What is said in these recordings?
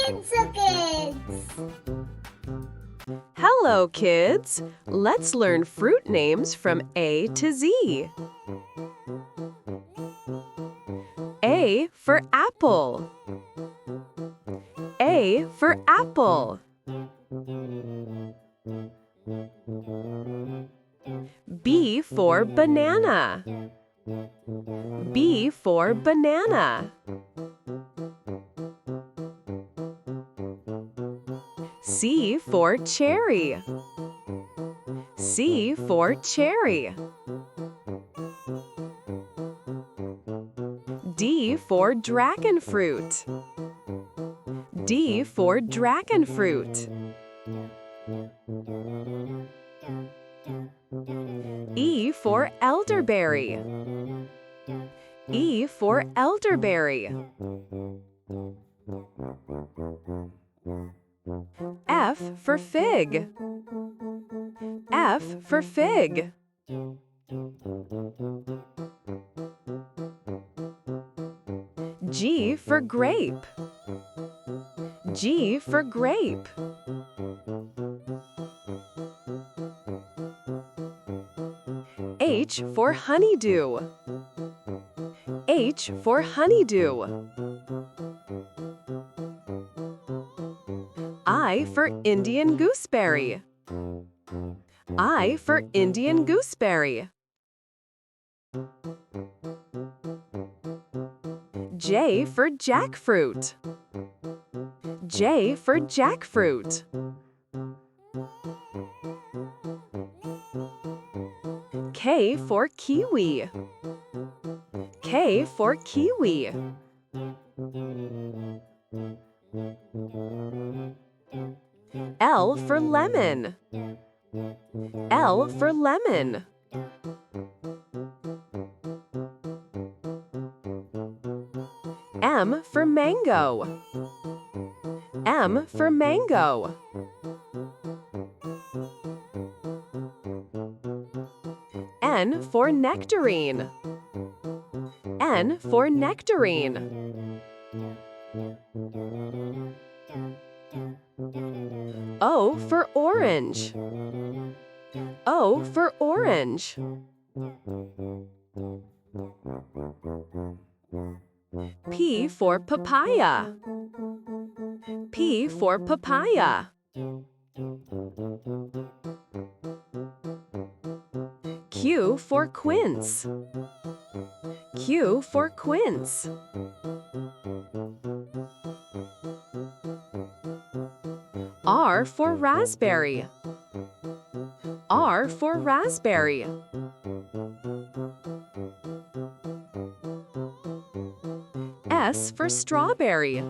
Kids. Hello, kids! Let's learn fruit names from A to Z. A for apple. A for apple. B for banana. B for banana. C for cherry. C for cherry. D for dragon fruit. D for dragon fruit. E for elderberry. E for elderberry. F for fig. F for fig. G for grape. G for grape. H for honeydew. H for honeydew. I for Indian gooseberry. I for Indian gooseberry. J for jackfruit. J for jackfruit. K for kiwi. K for kiwi. L for lemon. L for lemon. M for mango. M for mango. N for nectarine. N for nectarine. O for orange. O for orange. P for papaya. P for papaya. Q for quince. Q for quince. R for raspberry. R for raspberry. S for strawberry.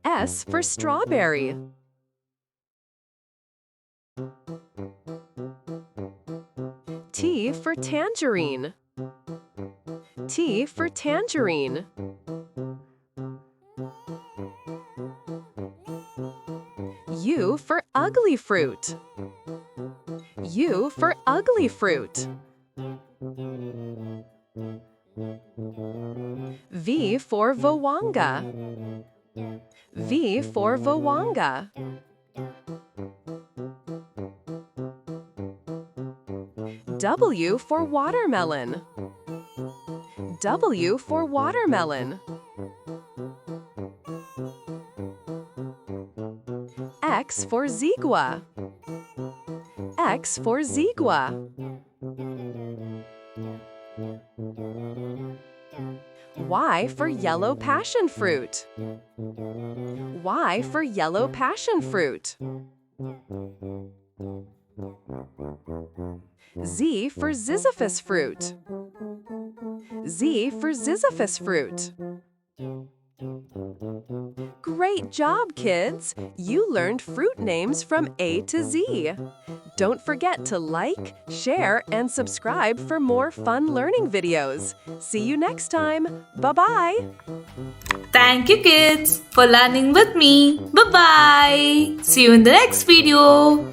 S for strawberry. T for tangerine. T for tangerine. U for ugly fruit. U for ugly fruit. V for Vowanga. V for Vowanga. W for watermelon. W for watermelon. X for zigua. X for zigua. Y for yellow passion fruit. Y for yellow passion fruit. Z for ziziphus fruit. Z for ziziphus fruit. Great job, kids! You learned fruit names from A to Z. Don't forget to like, share, and subscribe for more fun learning videos. See you next time. Bye-bye! Thank you, kids, for learning with me. Bye-bye! See you in the next video.